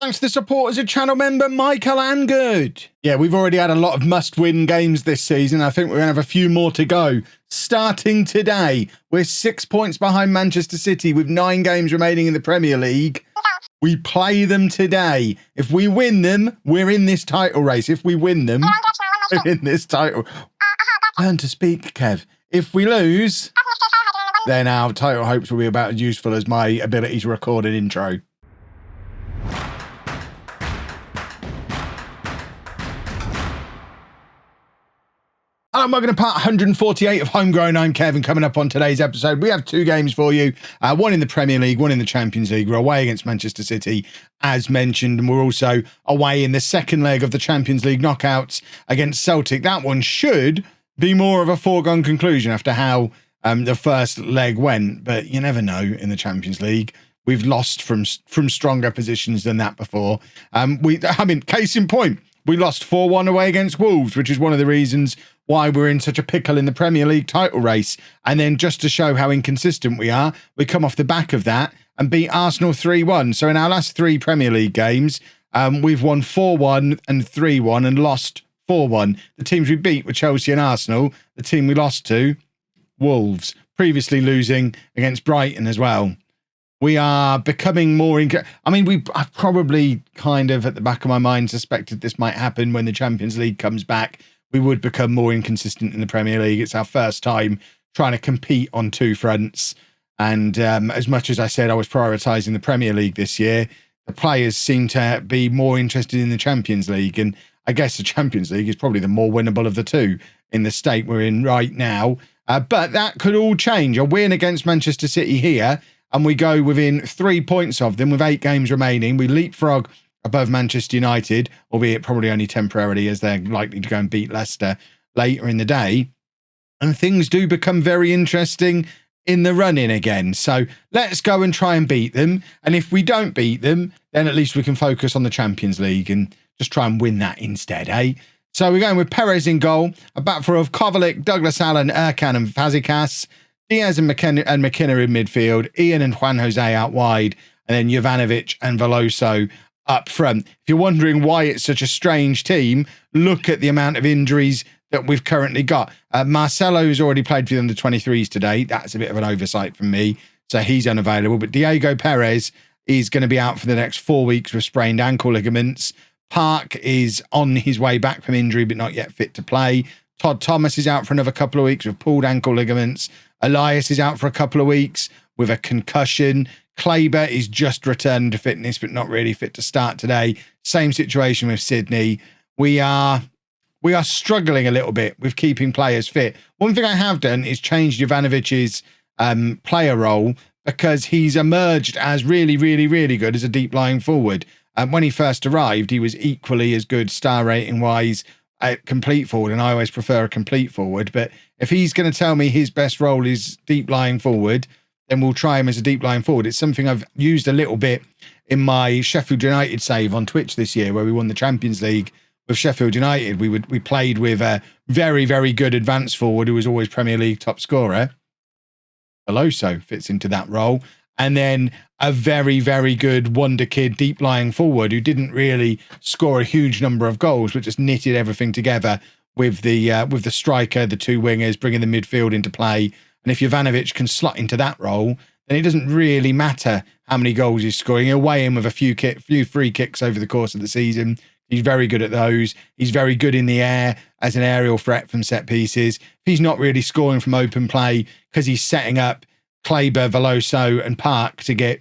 Thanks to the support as a channel member, Michael Angood. Yeah, we've already had a lot of must-win games this season. I think we're going to have a few more to go. Starting today, we're 6 points behind Manchester City with 9 games remaining in the Premier League. We play them today. If we win them, we're in this title race. If we win them, we're in this title. Learn to speak, Kev. If we lose, then our title hopes will be about as useful as my ability to record an intro. Hello, I'm welcome to part 148 of Homegrown. I'm Kevin. Coming up on today's episode, we have 2 games for you. One in the Premier League, one in the Champions League. We're away against Manchester City, as mentioned, and we're also away in the second leg of the Champions League knockouts against Celtic. That one should be more of a foregone conclusion after how the first leg went, but you never know in the Champions League. We've lost from stronger positions than that before. Case in point, we lost 4-1 away against Wolves, which is one of the reasons why we're in such a pickle in the Premier League title race. And then just to show how inconsistent we are, we come off the back of that and beat Arsenal 3-1. So in our last 3 Premier League games, we've won 4-1 and 3-1 and lost 4-1. The teams we beat were Chelsea and Arsenal. The team we lost to, Wolves, previously losing against Brighton as well. We are becoming more... I've probably kind of at the back of my mind suspected this might happen when the Champions League comes back. We would become more inconsistent in the Premier League. It's our first time trying to compete on 2 fronts. And as much as I said I was prioritising the Premier League this year, the players seem to be more interested in the Champions League. And I guess the Champions League is probably the more winnable of the 2 in the state we're in right now. But that could all change. A win against Manchester City here, and we go within 3 points of them with 8 games remaining. We leapfrog above Manchester United, albeit probably only temporarily as they're likely to go and beat Leicester later in the day. And things do become very interesting in the run-in again. So let's go and try and beat them. And if we don't beat them, then at least we can focus on the Champions League and just try and win that instead, eh? So we're going with Perez in goal, a back four of Kovacic, Douglas Allen, Erkan and Fazekas, Diaz and McKenna in midfield, Ian and Juan Jose out wide, and then Jovanovic and Veloso up front. If you're wondering why it's such a strange team, look at the amount of injuries that we've currently got. Marcelo's already played for the under-23s today. That's a bit of an oversight from me, so he's unavailable. But Diego Perez is going to be out for the next 4 weeks with sprained ankle ligaments. Park is on his way back from injury, but not yet fit to play. Todd Thomas is out for another couple of weeks with pulled ankle ligaments. Elias is out for a couple of weeks with a concussion. Kleber is just returned to fitness, but not really fit to start today. Same situation with Sydney. We are struggling a little bit with keeping players fit. One thing I have done is change Jovanovic's player role because he's emerged as really, really, really good as a deep lying forward. When he first arrived, he was equally as good star rating wise at complete forward, and I always prefer a complete forward. But if he's going to tell me his best role is deep lying forward, then we'll try him as a deep lying forward. It's something I've used a little bit in my Sheffield United save on Twitch this year, where we won the Champions League with Sheffield United. We played with a very, very good advanced forward who was always Premier League top scorer. Veloso fits into that role. And then a very, very good wonder kid deep lying forward who didn't really score a huge number of goals, but just knitted everything together with the striker, the 2 wingers, bringing the midfield into play. And if Jovanovic can slot into that role, then it doesn't really matter how many goals he's scoring. He'll weigh in with a few free kicks over the course of the season. He's very good at those. He's very good in the air as an aerial threat from set pieces. If he's not really scoring from open play because he's setting up Kleber, Veloso and Park to get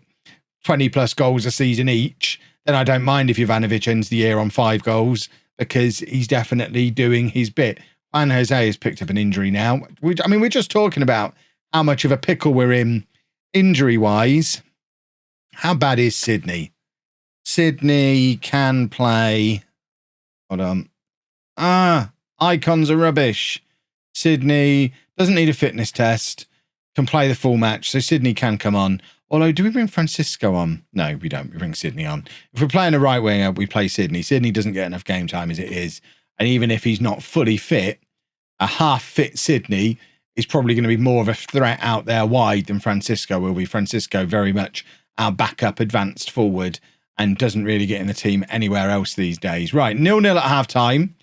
20 plus goals a season each, then I don't mind if Jovanovic ends the year on 5 goals because he's definitely doing his bit. Juan Jose has picked up an injury now. We're just talking about how much of a pickle we're in injury-wise. How bad is Sydney? Sydney can play... Hold on. Icons are rubbish. Sydney doesn't need a fitness test. Can play the full match, so Sydney can come on. Although, do we bring Francisco on? No, we don't. We bring Sydney on. If we're playing a right winger, we play Sydney. Sydney doesn't get enough game time as it is. And even if he's not fully fit, a half-fit Sydney is probably going to be more of a threat out there wide than Francisco will be. Francisco very much our backup advanced forward and doesn't really get in the team anywhere else these days. Right, 0-0 at half-time.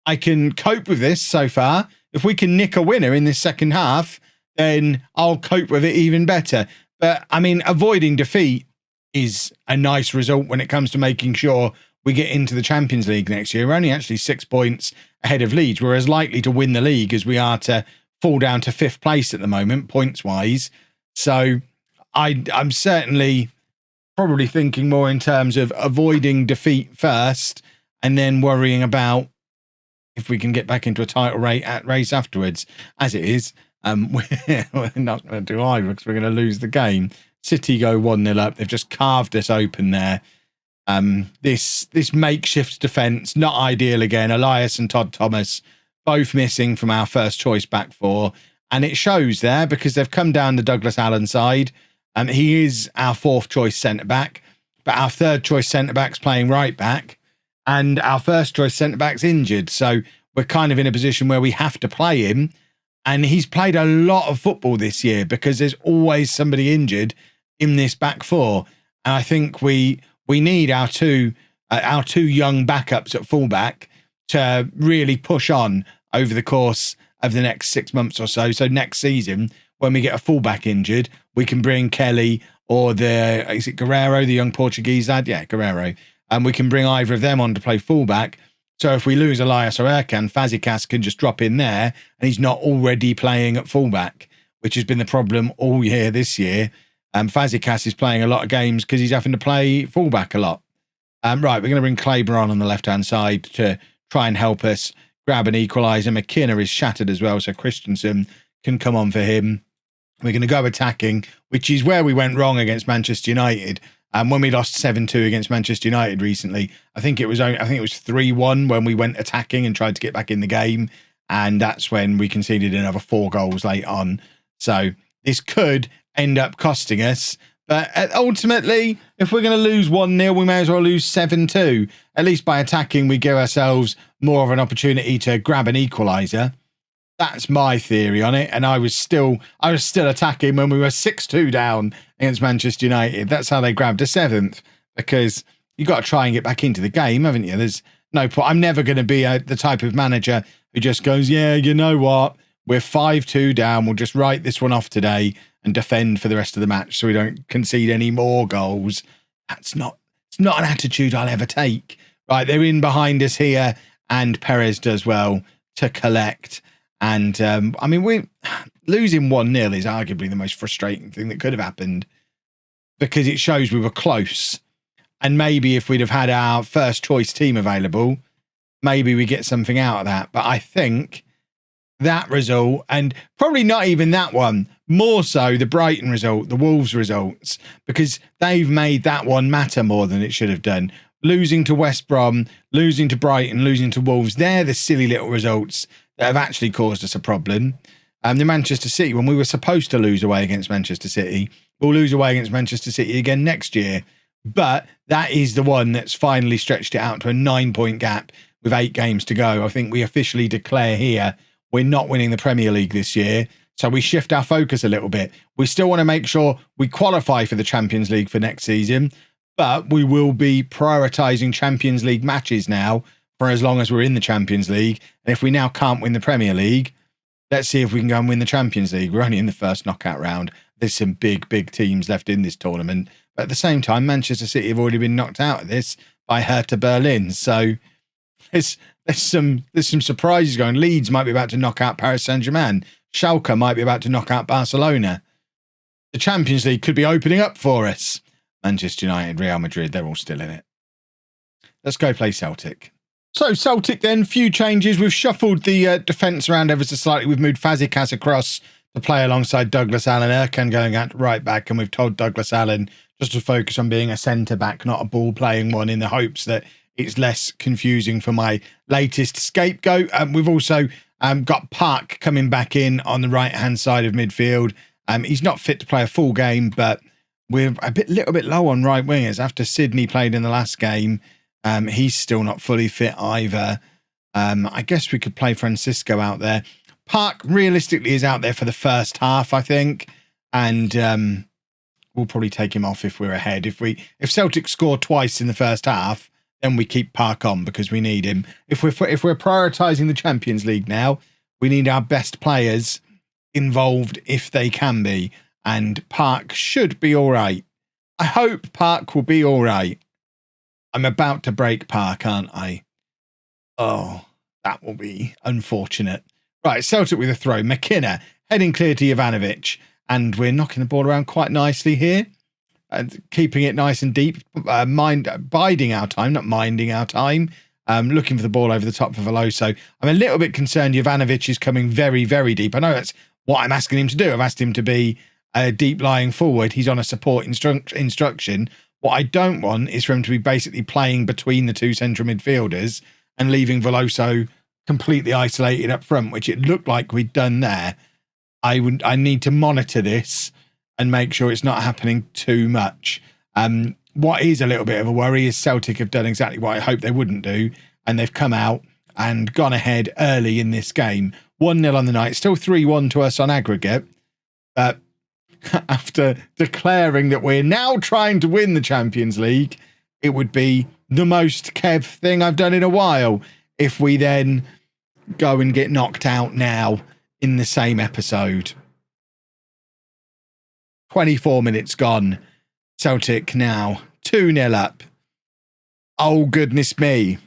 I can cope with this so far. If we can nick a winner in this second half, then I'll cope with it even better. But, I mean, avoiding defeat is a nice result when it comes to making sure we get into the Champions League next year. We're only actually 6 points ahead of Leeds. We're as likely to win the league as we are to fall down to 5th place at the moment, points-wise. So I'm certainly probably thinking more in terms of avoiding defeat first and then worrying about if we can get back into a title race afterwards. As it is, we're not going to do either because we're going to lose the game. City go 1-0 up. They've just carved us open there. This makeshift defence, not ideal again. Elias and Todd Thomas both missing from our first choice back four. And it shows there because they've come down the Douglas Allen side. He is our 4th choice centre-back, but our 3rd choice centre-back's playing right back and our 1st choice centre-back's injured. So we're kind of in a position where we have to play him. And he's played a lot of football this year because there's always somebody injured in this back four. And I think we need our two young backups at fullback to really push on over the course of the next 6 months or so. So next season, when we get a fullback injured, we can bring Kelly or is it Guerrero, the young Portuguese lad? Yeah, Guerrero. And we can bring either of them on to play fullback. So if we lose Elias or Erkan, Fazekas can just drop in there and he's not already playing at fullback, which has been the problem all year this year. Fazekas is playing a lot of games because he's having to play fullback a lot. Right, we're going to bring Kleber on the left-hand side to try and help us grab an equaliser. McKenna is shattered as well, so Christensen can come on for him. We're going to go attacking, which is where we went wrong against Manchester United. When we lost 7-2 against Manchester United recently, I think it was 3-1 when we went attacking and tried to get back in the game. And that's when we conceded another 4 goals late on. So this could end up costing us. But ultimately, if we're going to lose 1-0, we may as well lose 7-2. At least by attacking, we give ourselves more of an opportunity to grab an equaliser. That's my theory on it. And I was still attacking when we were 6-2 down against Manchester United. That's how they grabbed a 7th, because you've got to try and get back into the game, haven't you? There's no point. I'm never going to be the type of manager who just goes, yeah, you know what? We're 5-2 down. We'll just write this one off today and defend for the rest of the match so we don't concede any more goals. It's not an attitude I'll ever take. Right, they're in behind us here, and Perez does well to collect. And, I mean, losing 1-0 is arguably the most frustrating thing that could have happened because it shows we were close. And maybe if we'd have had our first choice team available, maybe we get something out of that. But I think that result, and probably not even that one, more so the Brighton result, the Wolves results, because they've made that one matter more than it should have done. Losing to West Brom, losing to Brighton, losing to Wolves, they're the silly little results that have actually caused us a problem. The Manchester City, when we were supposed to lose away against Manchester City, we'll lose away against Manchester City again next year. But that is the one that's finally stretched it out to a 9-point gap with 8 games to go. I think we officially declare here we're not winning the Premier League this year. So we shift our focus a little bit. We still want to make sure we qualify for the Champions League for next season, but we will be prioritising Champions League matches now for as long as we're in the Champions League. And if we now can't win the Premier League, let's see if we can go and win the Champions League. We're only in the first knockout round. There's some big teams left in this tournament. But at the same time, Manchester City have already been knocked out of this by Hertha Berlin. So there's some surprises going. Leeds might be about to knock out Paris Saint-Germain. Schalke might be about to knock out Barcelona. The Champions League could be opening up for us. Manchester United, Real Madrid, they're all still in it. Let's go play Celtic. So Celtic then, few changes. We've shuffled the defence around ever so slightly. We've moved Fazekas across to play alongside Douglas Allen. Erkan going out right back, and we've told Douglas Allen just to focus on being a centre-back, not a ball-playing one, in the hopes that it's less confusing for my latest scapegoat. We've also got Park coming back in on the right-hand side of midfield. He's not fit to play a full game, but we're little bit low on right wingers. After Sydney played in the last game, he's still not fully fit either. I guess we could play Francisco out there. Park realistically is out there for the first half, I think. And we'll probably take him off if we're ahead. If Celtic score twice in the first half, then we keep Park on because we need him. If we're prioritising the Champions League now, we need our best players involved if they can be, and Park should be all right. I hope Park will be all right. I'm about to break Park, aren't I? Oh, that will be unfortunate. Right, Celtic with a throw. McKenna heading clear to Jovanovic, and we're knocking the ball around quite nicely here and keeping it nice and deep. Biding our time, not minding our time. Looking for the ball over the top for Veloso. I'm a little bit concerned Jovanovic is coming very, very deep. I know that's what I'm asking him to do. I've asked him to be a deep lying forward. He's on a support instruction. What I don't want is for him to be basically playing between the two central midfielders and leaving Veloso completely isolated up front, which it looked like we'd done there. I need to monitor this and make sure it's not happening too much. What is a little bit of a worry is Celtic have done exactly what I hoped they wouldn't do, and they've come out and gone ahead early in this game. 1-0 on the night, still 3-1 to us on aggregate. But after declaring that we're now trying to win the Champions League, it would be the most Kev thing I've done in a while if we then go and get knocked out now in the same episode. 24 minutes gone. Celtic now 2-0 up. Oh, goodness me.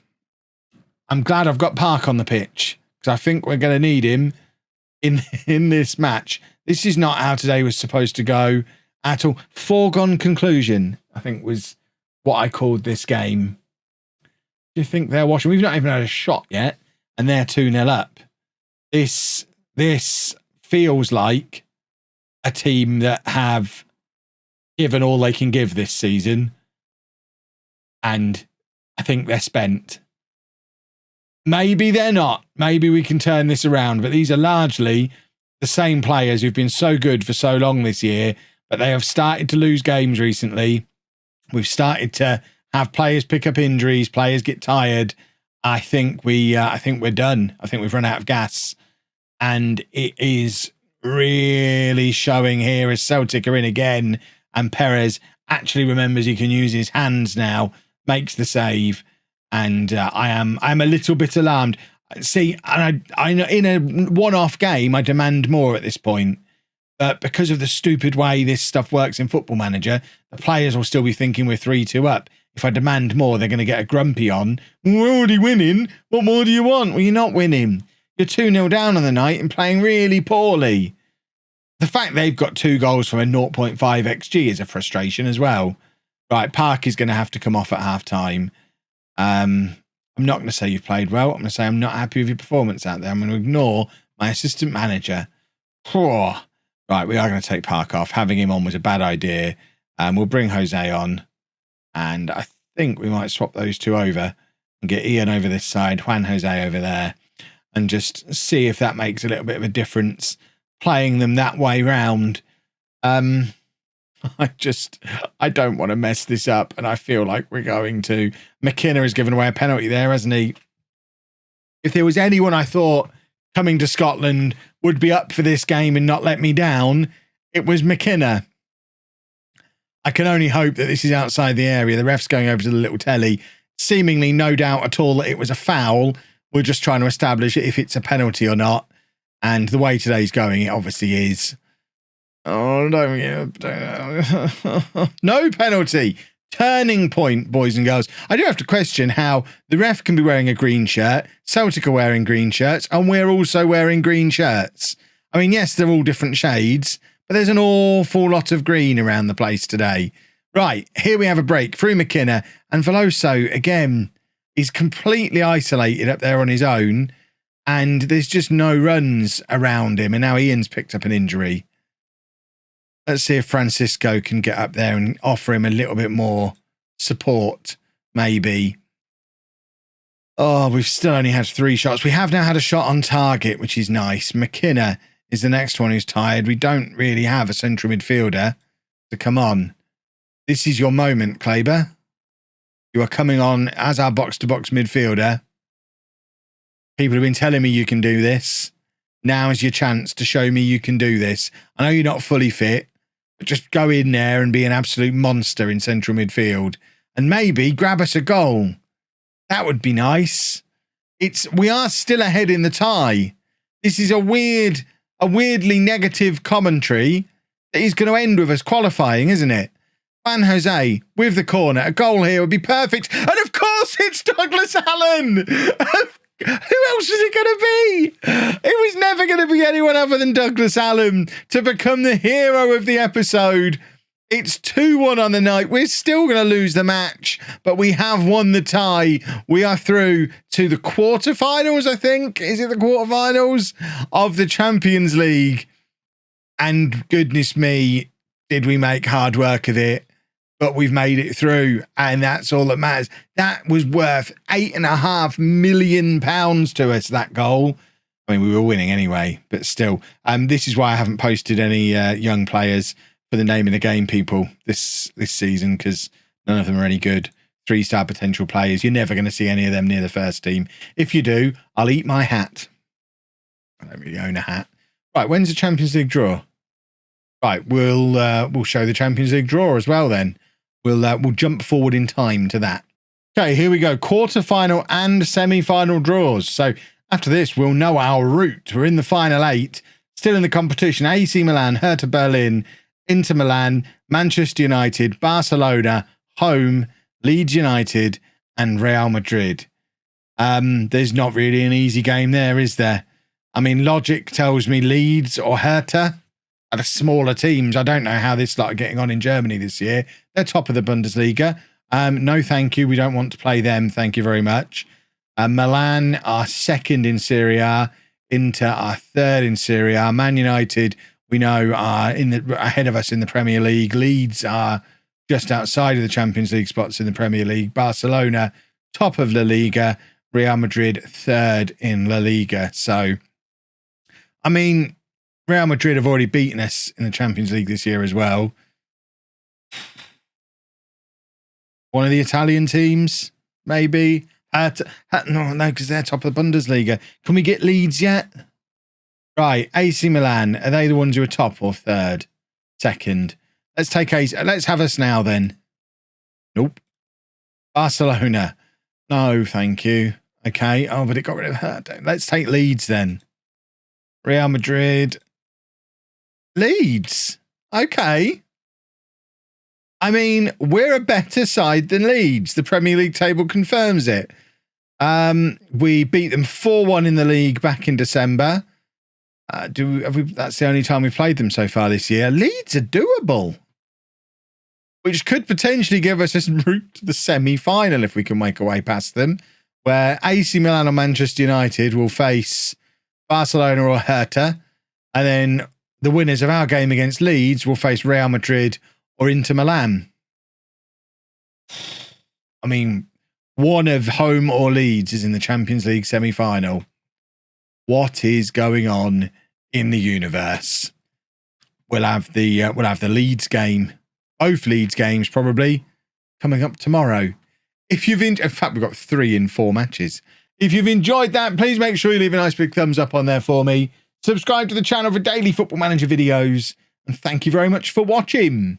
I'm glad I've got Park on the pitch because I think we're going to need him in this match. This is not how today was supposed to go at all. Foregone conclusion, I think, was what I called this game. Do you think they're watching? We've not even had a shot yet, and they're 2-0 up. This feels like a team that have given all they can give this season, and I think they're spent. Maybe they're not. Maybe we can turn this around, but these are largely the same players who've been so good for so long this year, but they have started to lose games recently. We've started to have players pick up injuries, players get tired. I think we're done. I think we've run out of gas, and it is really showing here as Celtic are in again, and Perez actually remembers he can use his hands now, makes the save, and I'm a little bit alarmed. See, and I in a one-off game, I demand more at this point. But because of the stupid way this stuff works in Football Manager, the players will still be thinking we're 3-2 up. If I demand more, they're going to get a grumpy on. We're already winning. What more do you want? Well, you're not winning. You're 2-0 down on the night and playing really poorly. The fact they've got 2 goals from a 0.5 XG is a frustration as well. Right, Park is going to have to come off at half-time. I'm not going to say you've played well. I'm going to say I'm not happy with your performance out there. I'm going to ignore my assistant manager. Right, we are going to take Park off. Having him on was a bad idea. We'll bring Jose on. And I think we might swap those two over and get Ian over this side, Juan Jose over there, and just see if that makes a little bit of a difference, playing them that way round. I don't want to mess this up, and I feel like we're going to. McKenna has given away a penalty there, hasn't he? If there was anyone I thought coming to Scotland would be up for this game and not let me down, it was McKenna. I can only hope that this is outside the area. The ref's going over to the little telly. Seemingly no doubt at all that it was a foul. We're just trying to establish if it's a penalty or not. And the way today's going, it obviously is. Oh, don't no penalty. Turning point, boys and girls. I do have to question how the ref can be wearing a green shirt, Celtic are wearing green shirts, and we're also wearing green shirts. I mean, yes, they're all different shades, but there's an awful lot of green around the place today. Right, here we have a break through McKenna, and Veloso, again, is completely isolated up there on his own, and there's just no runs around him, and now Ian's picked up an injury. Let's see if Francisco can get up there and offer him a little bit more support, maybe. Oh, we've still only had 3 shots. We have now had a shot on target, which is nice. McKenna is the next one who's tired. We don't really have a central midfielder. So come on. This is your moment, Kleber. You are coming on as our box-to-box midfielder. People have been telling me you can do this. Now is your chance to show me you can do this. I know you're not fully fit, Just go in there and be an absolute monster in central midfield and maybe grab us a goal. That would be nice. We are still ahead in the tie. This is a weirdly negative commentary that is going to end with us qualifying, isn't it? Juan Jose with the corner. A goal here would be perfect. And of course it's Douglas Allen. Who else was it going to be? It was never going to be anyone other than Douglas Allen to become the hero of the episode. It's 2-1 on the night. We're still going to lose the match, but we have won the tie. We are through to the quarterfinals, I think. Is it the quarterfinals of the Champions League? And goodness me, did we make hard work of it? But we've made it through, and that's all that matters. That was worth £8.5 million to us, that goal. I mean, we were winning anyway, but still. This is why I haven't posted any young players for the name of the game people this season, because none of them are any good. 3-star potential players. You're never going to see any of them near the first team. If you do, I'll eat my hat. I don't really own a hat. Right, when's the Champions League draw? Right, we'll show the Champions League draw as well then. We'll jump forward in time to that. Okay, here we go. Quarterfinal and semi-final draws. So after this, we'll know our route. We're in the final 8, still in the competition. AC Milan, Hertha Berlin, Inter Milan, Manchester United, Barcelona, Home, Leeds United, and Real Madrid. There's not really an easy game there, is there? I mean, logic tells me Leeds or Hertha are the smaller teams. I don't know how this started getting on in Germany this year. They're top of the Bundesliga. No, thank you. We don't want to play them. Thank you very much. Milan are second in Serie A. Inter are third in Serie A. Man United, we know, are ahead of us in the Premier League. Leeds are just outside of the Champions League spots in the Premier League. Barcelona, top of La Liga. Real Madrid, third in La Liga. So, I mean, Real Madrid have already beaten us in the Champions League this year as well. One of the Italian teams, maybe. No, because they're top of the Bundesliga. Can we get Leeds yet? Right, AC Milan. Are they the ones who are top or third? Second. Let's take AC. Let's have us now then. Nope. Barcelona. No, thank you. Okay. Oh, but it got rid of her. Let's take Leeds then. Real Madrid. Leeds. Okay. I mean, we're a better side than Leeds. The Premier League table confirms it. We beat them 4-1 in the league back in December. That's the only time we played them so far this year. Leeds are doable, which could potentially give us a route to the semi-final if we can make our way past them, where AC Milan or Manchester United will face Barcelona or Hertha, and then the winners of our game against Leeds will face Real Madrid or Inter Milan. I mean, one of Home or Leeds is in the Champions League semi-final. What is going on in the universe? We'll have the Leeds game, both Leeds games probably coming up tomorrow. If you've in fact, we've got 3 in 4 matches. If you've enjoyed that, please make sure you leave a nice big thumbs up on there for me. Subscribe to the channel for daily Football Manager videos, and thank you very much for watching.